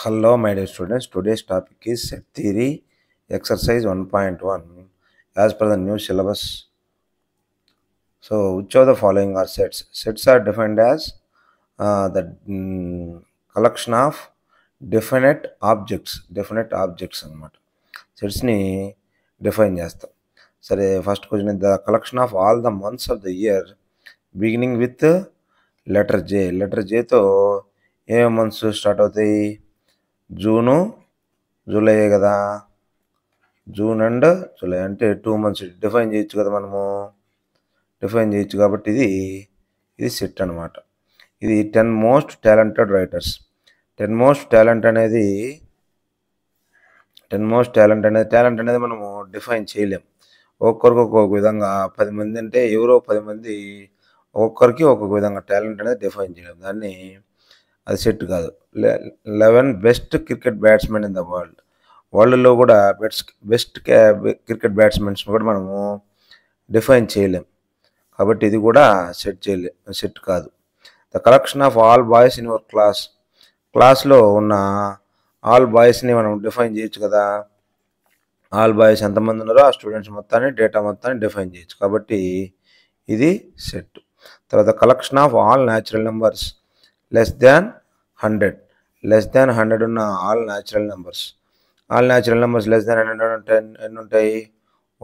Hello, my dear students. Today's topic is set theory, exercise 1.1 as per the new syllabus. So, which of the following are sets? Sets are defined as the collection of definite objects అన్నమాట. సెట్స్ని define చేస్తాం. సరే, first question the collection of all the months of the year beginning with letter J. Letter జేతో ఏమేమి months start అవుతాయి? June, July కదా. June and July అంటే 2 months define చేయొచ్చు కదా, మనము డిఫైన్ చేయొచ్చు. కాబట్టి ఇది సెట్ అనమాట. ఇది 10 most talented writers. 10 most talent అనేది టాలెంట్ అనేది మనము డిఫైన్ చేయలేం. ఒక్కొక్కరికి ఒక్కొక్క విధంగా 10 మంది అంటే ఎవరో 10 మంది ఒక్కొక్కరికి ఒక్కొక్క విధంగా టాలెంట్ అనేది డిఫైన్ చేయలేం. దాన్ని అది సెట్ కాదు. 11 best cricket batsmen in the వరల్డ్లో కూడా బెస్ట్ క్రికెట్ బ్యాట్స్మెన్స్ కూడా మనము డిఫైన్ చేయలేం. కాబట్టి ఇది కూడా సెట్ కాదు. The collection of all boys in your క్లాస్లో ఉన్న ఆల్ బాయ్స్ని మనం డిఫైన్ చేయొచ్చు కదా. ఆల్ బాయ్స్ ఎంతమంది ఉన్నారో ఆ స్టూడెంట్స్ మొత్తాన్ని డేటా మొత్తాన్ని డిఫైన్ చేయొచ్చు. కాబట్టి ఇది సెట్. తర్వాత collection of all natural numbers less than 100 ఉన్న all natural numbers less than 100 ఎన్ని ఉంటాయి?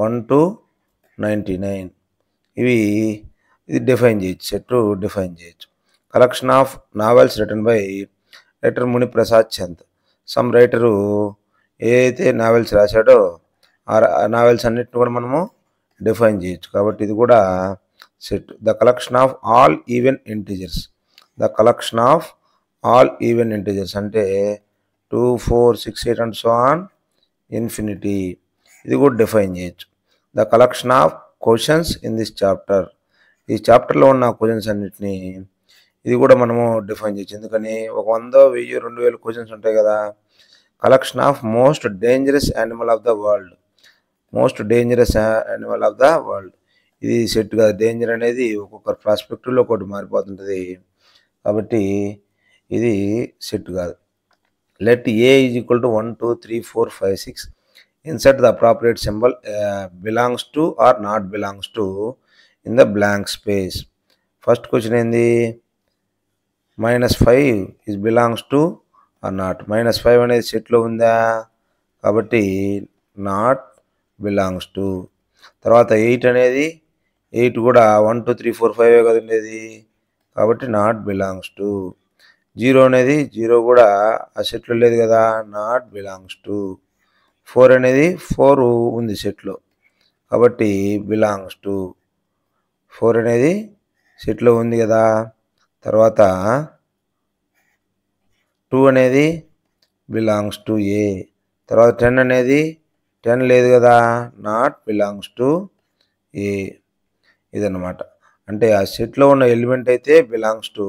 1 to 99. ఇది డిఫైన్ చేయొచ్చు, సెట్ డిఫైన్ చేయొచ్చు. Collection of novels written by writer Muni Prasad Chand. Some writer ఏదైతే నావెల్స్ రాశాడో ఆ నావెల్స్ అన్నిటిని కూడా మనము డిఫైన్ చేయొచ్చు. కాబట్టి ఇది కూడా set. The collection of all even integers. అంటే 2, 4, 6, 8 అండ్ సో ఆన్ ఇన్ఫినిటీ. ఇది కూడా డిఫైన్ చేయొచ్చు. The collection of questions in this chapter. ఈ చాప్టర్లో ఉన్న క్వశ్చన్స్ అన్నిటినీ ఇది కూడా మనము డిఫైన్ చేయొచ్చు. ఎందుకని 100, 1000, 2000 క్వశ్చన్స్ ఉంటాయి కదా. Collection of most dangerous animal of the world. ఇది సెట్ కాదు. డేంజర్ అనేది ఒక్కొక్క ప్రాస్పెక్టివ్లో ఒకటి మారిపోతుంటుంది. కాబట్టి ఇది సెట్ కాదు. Let A is equal to 1, 2, 3, 4, 5, 6. Insert the appropriate symbol belongs to or not belongs to in the blank space. First question ఏంది? -5 is belongs to or not. -5 అనేది సెట్లో ఉందా? కాబట్టి నాట్ బిలాంగ్స్ టు. తర్వాత 8 కూడా 1, 2, 3, 4, 5 కదా ఉండేది. కాబట్టి నాట్ బిలాంగ్స్ టు. 0 కూడా ఆ సెట్లో లేదు కదా, నాట్ బిలాంగ్స్ టు. 4 ఉంది సెట్లో, కాబట్టి బిలాంగ్స్ టు. 4 అనేది సెట్లో ఉంది కదా. తర్వాత 2 అనేది బిలాంగ్స్ టు ఏ. తర్వాత 10 లేదు కదా, నాట్ బిలాంగ్స్ టు ఏ. ఇదన్నమాట. అంటే ఆ సెట్లో ఉన్న ఎలిమెంట్ అయితే బిలాంగ్స్ టు,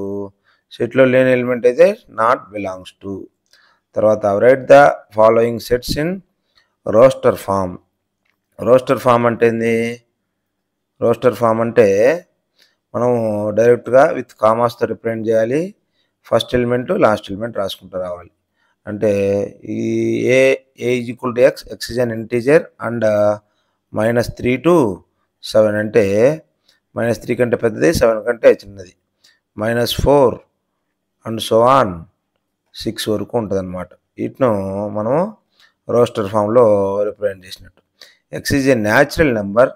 సెట్లో లేని ఎలిమెంట్ అయితే నాట్ బిలాంగ్స్ టు. తర్వాత write the following sets in roster form. Roster form అంటే ఏంది? అంటే మనం డైరెక్ట్గా విత్ కామాస్తో రిప్రజెంట్ చేయాలి. ఫస్ట్ ఎలిమెంట్ లాస్ట్ ఎలిమెంట్ రాసుకుంటూ రావాలి. అంటే ఈ A is equal to x is an integer and -3 to 7 అంటే -3 కంటే పెద్దది, 7 కంటే చిన్నది. -4 అండ్ సో ఆన్ 6 వరకు ఉంటుంది అనమాట. వీటిను మనం రోస్టర్ ఫామ్లో రిప్రజెంట్ చేసినట్టు. X is a natural number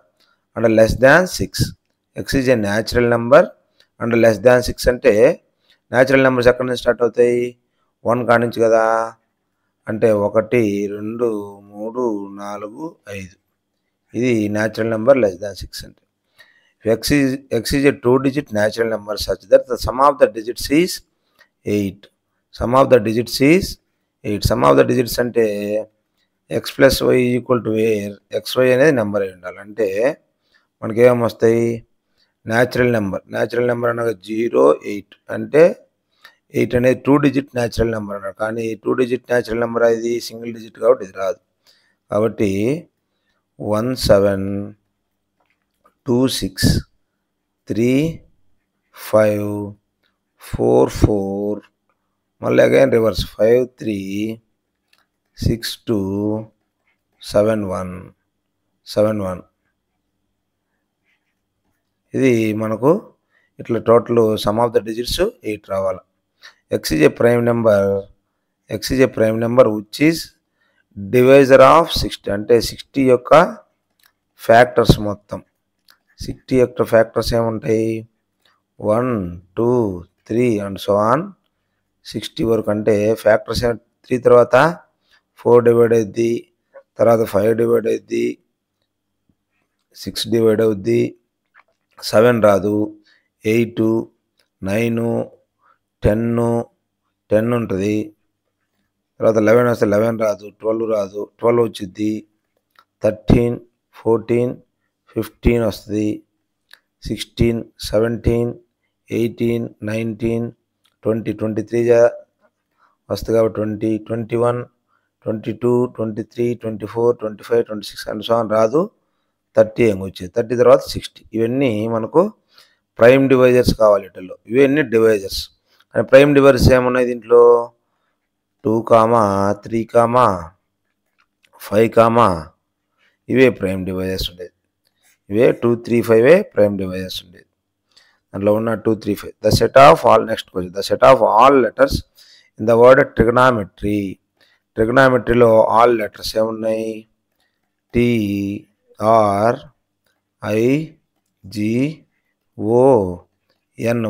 and less than 6. X is a natural number and less than 6 అంటే న్యాచురల్ నెంబర్స్ ఎక్కడి నుంచి స్టార్ట్ అవుతాయి? 1 కాడి నుంచి కదా. అంటే 1, 2, 3, 4, 5. ఇది న్యాచురల్ నెంబర్ లెస్ దాన్ 6 అంటే. X is a 2-digit natural number such that the sum of the digits is 8. Sum of the digits is 8. Sum of the digits అంటే x plus y equal to where XY అనేది number అయి ఉండాలి. అంటే మనకి ఏమేమి వస్తాయి? Natural number అనగా 0, 8 అంటే 8 అనేది 2-digit న్యాచురల్ నెంబర్ అన్నారు. కానీ 2-digit న్యాచురల్ నెంబర్ ఇది సింగిల్ డిజిట్ కాబట్టి ఇది రాదు. కాబట్టి 1, 7, 2, 6, 3, 5, 4, 4, మళ్ళీ అగైన్ రివర్స్ 5 3 6 2 7 1 7 1. ఇది మనకు ఇట్లా total some of the digits 8 రావాలి. x is a prime number which is divisor of 60. అంటే 60 యొక్క ఫ్యాక్టర్స్ మొత్తం 60 యొక్క ఫ్యాక్టర్స్ ఏముంటాయి 1 2 3 అండ్ సో ఆన్ 60 వరకు. అంటే ఫ్యాక్టర్స్ 3 తర్వాత 4 డివైడ్ అవుద్ది, తర్వాత 5 డివైడ్ అవుద్ది, 6 డివైడ్ అవుద్ది, 7 రాదు, 8 9 10 ఉంటుంది, తర్వాత 11 వస్తే 11 రాదు, 12 రాదు, 12 వచ్చింది, 13 14 15 వస్తుంది, 16 17 18 19 20 23 వస్తుంది కాబట్టి 20 21 22 23 24 25 26 అండ్ సో ఆన్ రాదు, 30 ఏం వచ్చేది, 30 తర్వాత 60. ఇవన్నీ మనకు ప్రైమ్ డివైజర్స్ కావాలి వీటిల్లో. ఇవన్నీ డివైజర్స్. కానీ ప్రైమ్ డివైజర్స్ ఏమున్నాయి దీంట్లో 2, 3, 5, ఇవే ప్రైమ్ డివైజర్స్ ఉండేది. ఇవే 2, 3, 5 ప్రైమ్ డివైజర్స్ ఉండేది. దాంట్లో ఉన్న 2, 3, 5. The set of all, next question, the set of all letters in the word trigonometry. ట్రిగనామెట్రీలో ఆల్ లెటర్స్ ఏమున్నాయి TRIGON.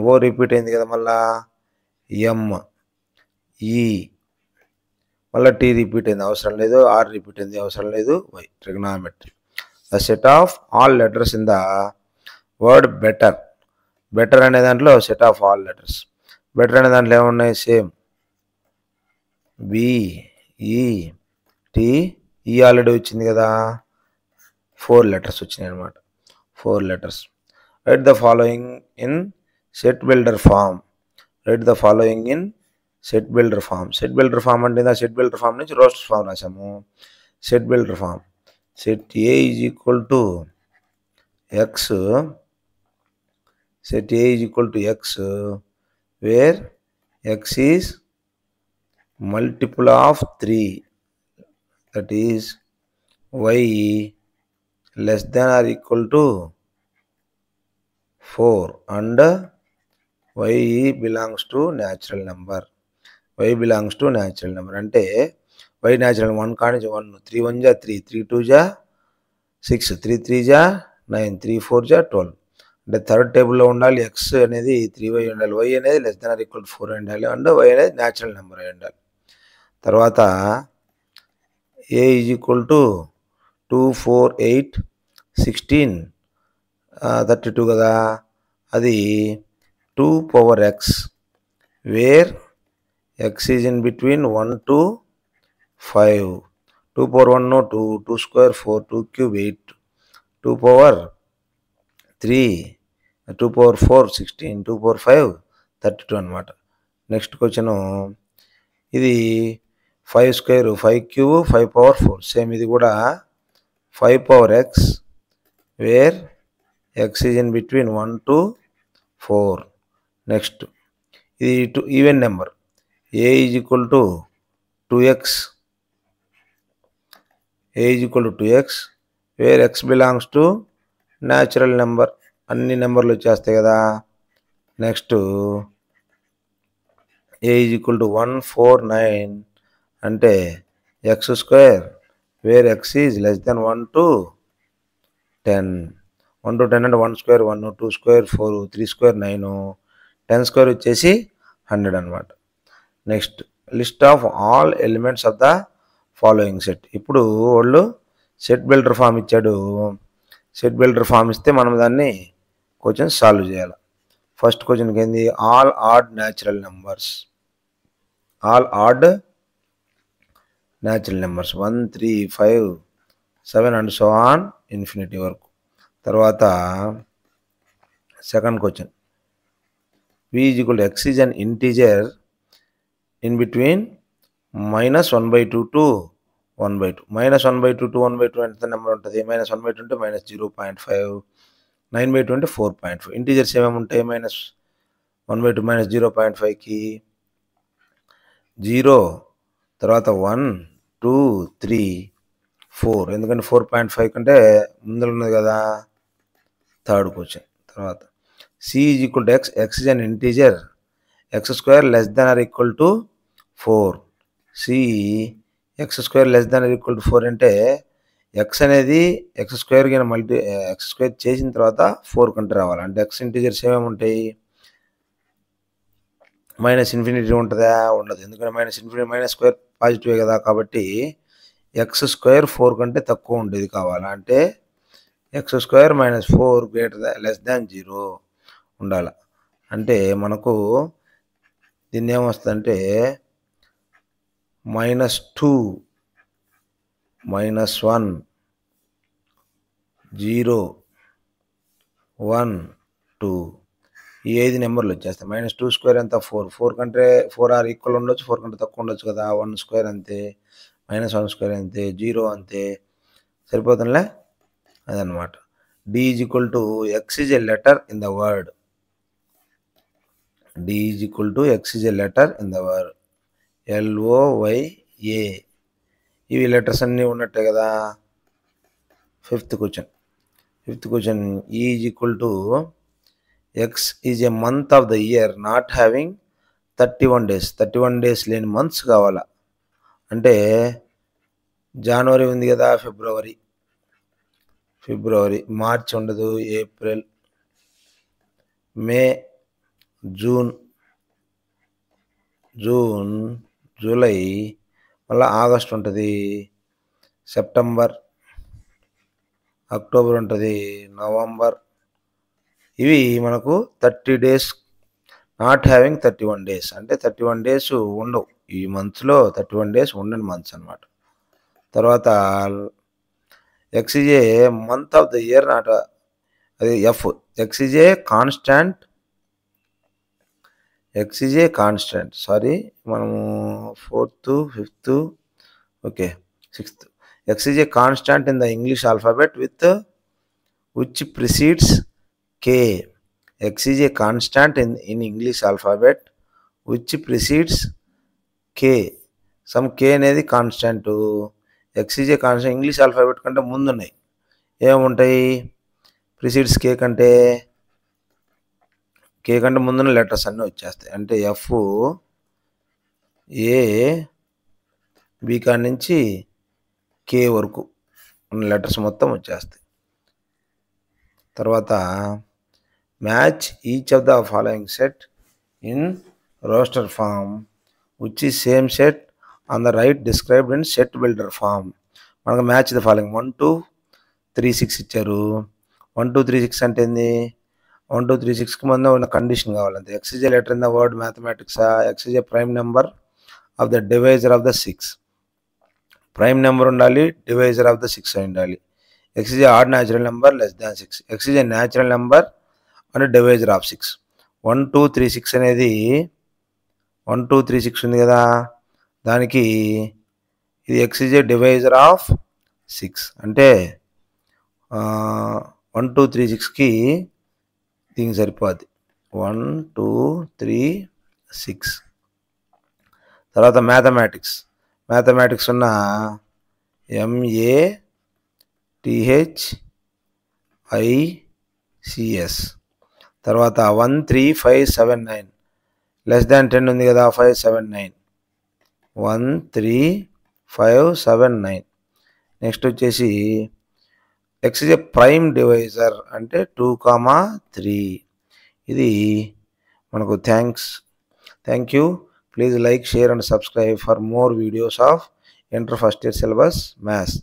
ఓ రిపీట్ అయింది కదా, మళ్ళా ME, మళ్ళీ T రిపీట్ అయింది అవసరం లేదు, R రిపీట్ అయింది అవసరం లేదు, Y. Trigonometry. The set of all letters in the word better. Better అనే దాంట్లో set of all letters. Better అనే దాంట్లో ఏమున్నాయి సేమ్ BET. ఈ ఆల్రెడీ వచ్చింది కదా, 4 లెటర్స్ వచ్చినాయి అనమాట, 4 letters. Write the following in set builder form. Write the following in set builder form. Set builder form అంటే సెట్ బిల్డర్ ఫామ్ నుంచి రోస్టర్ ఫామ్ రాసాము. Set builder form set A is equal to X, set A is equal to X, where X is multiple of 3, that is Y less than or equal to 4 and Y belongs to natural number. Y belongs to natural number అంటే Y natural 1 కానించి 1, 3 1 జా 3, 3 2 జా 6, 3 3 జా 9, 3 4 జా 12. అంటే third టేబుల్లో ఉండాలి X అనేది 3Y ఉండాలి, Y అనేది less than or equal to 4 ఉండాలి, అండ్ Y అనేది న్యాచురల్ నెంబర్ అయి ఉండాలి. తర్వాత A ఈజ్ ఈక్వల్ టు 2 4 8 16 32 కదా, అది 2 power X, where X is in between 1 to 5. 2 power 1 2, 2 square 4, 2 cube 8, 2 power 3, 2 power 4 16, 2 power 5 32 అనమాట. నెక్స్ట్ క్వశ్చన్, ఇది 5 square 5 cube 5 power 4, సేమ్ ఇది కూడా 5 power X, where X is in between 1 to 4. Next ఇది even number, A is equal to 2X, A is equal to 2X, where X belongs to natural number. అన్ని నెంబర్లు వచ్చేస్తాయి కదా. Next A is equal to 1 4 9 అంటే X square, where X is less then 1 to 10. 1 to 10 అంటే 1 square 1, 2 square 4, 3 square 9, 10 square వచ్చేసి 100 అనమాట. Next list of all elements of the following set. ఇప్పుడు వాళ్ళు సెట్ బిల్డర్ ఫామ్ ఇచ్చాడు. సెట్ బిల్డర్ ఫామ్ ఇస్తే మనం దాన్ని క్వశ్చన్ సాల్వ్ చేయాలి. ఫస్ట్ క్వశ్చన్కి ఏంది, all add natural numbers. All add natural numbers 1 3 5 7 and so on infinity వరకు. తర్వాత second question, V is equal to X is an integer in between -1/2 to 1/2. -1/2 to 1/2 ఎంత number ఉంటుంది, -1/2 అంటే -0.5, 9/2 అంటే 4.5. ఇంటీజర్స్ ఏమేమి ఉంటాయి -1/2 -0.5కి 0, తర్వాత 1, 2, 3, 4. ఎందుకంటే 4.5 కంటే ముందర ఉన్నది కదా, థర్డ్ క్వశ్చన్. తర్వాత C is equal to X, X is an integer, X square less than or equal to 4. C X square less than or equal to 4 అంటే X అనేది X square కి X square చేసిన తర్వాత 4 కంటే రావాలి. అంటే X integers ఏమేమి ఉంటాయి, -∞ ఉంటుందా, ఉండదు. ఎందుకంటే -∞ మైనస్ స్క్వేర్ పాజిటివే కదా, కాబట్టి X స్క్వేర్ 4 కంటే తక్కువ ఉండేది కావాలా అంటే X స్క్వేర్ -4 లెస్ దాన్ 0 ఉండాలి. అంటే మనకు దీన్ని ఏమొస్తుందంటే -2, -1, 0, 1, 2 ఈ 5 నెంబర్లు వచ్చేస్తాయి. -2 స్క్వేర్ ఎంత 4, 4 కంటే 4 ఆర్ ఈక్వల్ ఉండొచ్చు, 4 కంటే తక్కువ ఉండొచ్చు కదా. 1 స్క్వేర్ అంతే, -1 స్క్వేర్ అంతే, 0 అంతే, సరిపోతుందిలే, అదనమాట. D is equal to X is a letter in the word. D is equal to X is a letter in the word. LOYA ఇవి లెటర్స్ అన్నీ ఉన్నట్టే కదా. Fifth question. E is equal to X is a month of the year not having 31 days. 31 days లేని months కావాలా అంటే జనవరి ఉంది కదా, ఫిబ్రవరి, March ఉండదు, ఏప్రిల్, మే, జూన్, జూలై, మళ్ళీ ఆగస్ట్ ఉంటుంది, సెప్టెంబర్, అక్టోబర్ ఉంటుంది, నవంబర్. ఇవి మనకు 30 days నాట్ హ్యావింగ్ 31 days అంటే 31 days ఉండవు. ఈ మంత్స్లో 31 days ఉండని మంత్స్ అనమాట. తర్వాత X is a month of the year not, అది F. X is a constant, sorry, మనము 4th, 5th, okay 6th. X is a constant in the English alphabet with which precedes K. X is a constant in English alphabet which precedes K. Some K అనేది constant. X is a constant English alphabet కంటే ముందున్నాయి. ఏముంటాయి precedes K కంటే ముందున్న letters అన్నీ వచ్చేస్తాయి. అంటే F, A, B కాడి నుంచి K వరకు ఉన్న లెటర్స్ మొత్తం వచ్చేస్తాయి. తర్వాత match each of the following set in roster form which is same set on the right described in set builder form. మనకు మ్యాచ్ ద ఫాలోయింగ్ 1, 2, 3, 6 ఇచ్చారు. 1, 2, 3, 6 అంటే ఏంది, 1, 2, 3, 6కి ముందు ఉన్న కండిషన్ కావాలంటే X is a letter in the word mathematics. X is a prime number of the divisor of the 6. Prime number ఉండాలి, divisor of the 6 అయి ఉండాలి. X is a odd natural number less than 6. X is a natural number and divisor of 6. 1, 2, 3, 6 అనేది 1, 2, 3, 6 ఉంది కదా, దానికి ఇది X is a divisor of 6 అంటే 1, 2, 3, 6కి దీనికి సరిపోద్ది 1, 2, 3, 6. తర్వాత మ్యాథమెటిక్స్ ఉన్న MATHICS. తర్వాత 1, 3, 5, 7, 9 లెస్ దాన్ 10 ఉంది కదా, 5, 7, 9. 1, 3, 5, 7, 9. నెక్స్ట్ వచ్చేసి X is a prime divisor అంటే 2, 3. ఇది మనకు thank you. Please like, share and subscribe for more videos of Inter First Year Syllabus Maths.